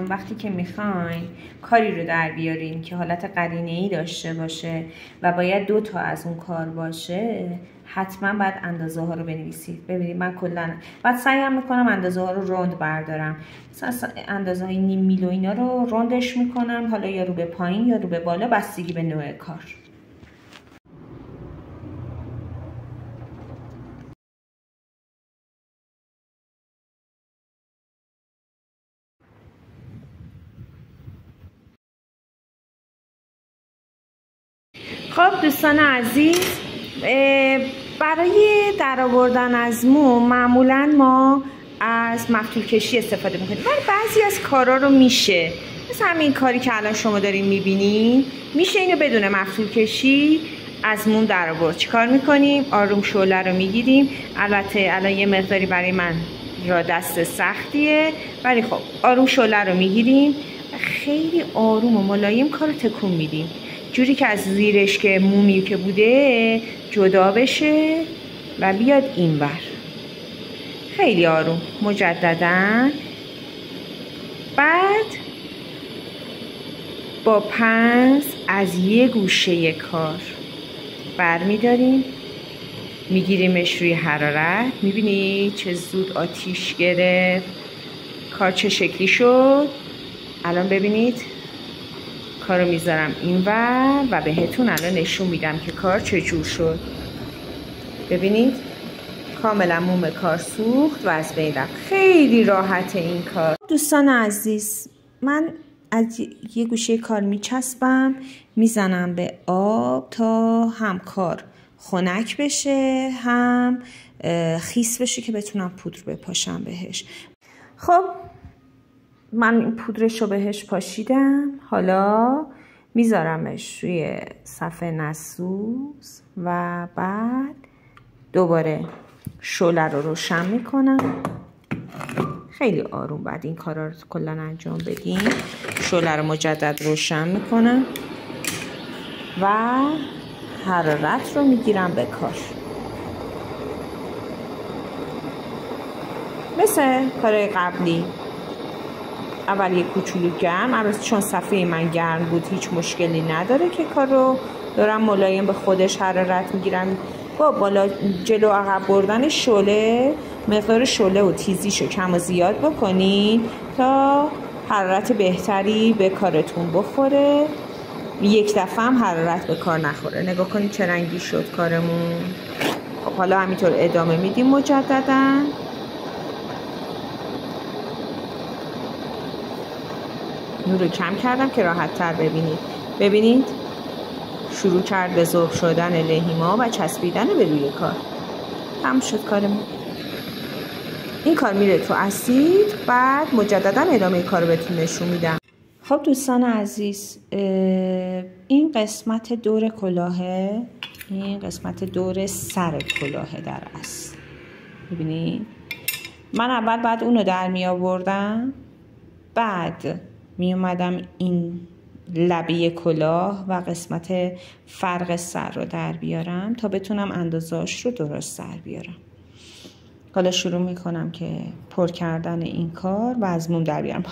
وقتی که میخواین کاری رو در بیارین که حالت قرینه‌ای داشته باشه و باید 2 تا از اون کار باشه، حتما باید اندازه ها رو بنویسید. ببینید من کلا بعد سعیم میکنم اندازه ها رو روند بردارم. مثلا اندازه های نیم میل و اینا رو روندش میکنم، حالا یا رو به پایین یا رو به بالا، بستگی به نوع کار. خب دوستان عزیز، برای درآوردن از مو معمولا ما از مفتول کشی استفاده میکنیم، ولی بعضی از کارا رو میشه، مثل همین کاری که الان شما دارین میبینین، میشه اینو بدون مفتول کشی از مو درآورد. چیکار میکنیم؟ آروم شعله رو میگیریم. البته الان یه مقداری برای من را دست سختیه، ولی خب آروم شعله رو میگیریم و خیلی آروم و ملایم کارو تکون میدیم، جوری که از زیرش که مومی که بوده جدا بشه و بیاد اینور. خیلی آروم مجدداً. بعد با پنس از یه گوشه کار برمیداریم، میگیریمش روی حرارت. میبینید چه زود آتیش گرفت، کار چه شکلی شد. الان ببینید کارو میذارم اینور و بهتون الان نشون میدم که کار چجور شد. ببینید کاملا موم کار سوخت و از بین رفت. خیلی راحته این کار. دوستان عزیز، من از یه گوشه کار میچسبم، میزنم به آب تا هم کار خنک بشه هم خیس بشه که بتونم پودر بپاشم بهش. خب من این پودرش رو بهش پاشیدم، حالا میذارمش روی صفحه نسوز و بعد دوباره شعله رو روشن میکنم. خیلی آروم بعد این کارا رو کلا انجام بدیم. شعله رو مجدد روشن میکنم و حرارت رو میگیرم به کار، مثل کارهای قبلی. اول یه کوچولو گرم، البته چون صفحه من گرم بود هیچ مشکلی نداره که کار رو دارم ملایم به خودش حرارت میگیرم. با بالا جلو عقب بردن شعله مقدار شعله و تیزیشو کم و زیاد بکنین تا حرارت بهتری به کارتون بخوره. یک دفعه هم حرارت به کار نخوره. نگاه کنید چه رنگی شد کارمون. خب حالا همینطور ادامه میدیم مجددا. نور رو کم کردم که راحت تر ببینید. ببینید شروع کرد به ذوب شدن لحیما و چسبیدن به روی کار. تموم شد کارمون. این کار میره تو اسید، بعد مجددا ادامه کار رو بهتون نشون میدم. خب دوستان عزیز، این قسمت دور کلاهه، این قسمت دور سر کلاهه در اصل. ببینید من اول بعد اونو در می آوردم، بعد می اومدم این لبه کلاه و قسمت فرق سر رو در بیارم تا بتونم اندازه‌اش رو درست در بیارم. حالا شروع می کنم که پر کردن این کار و از موم در بیارم.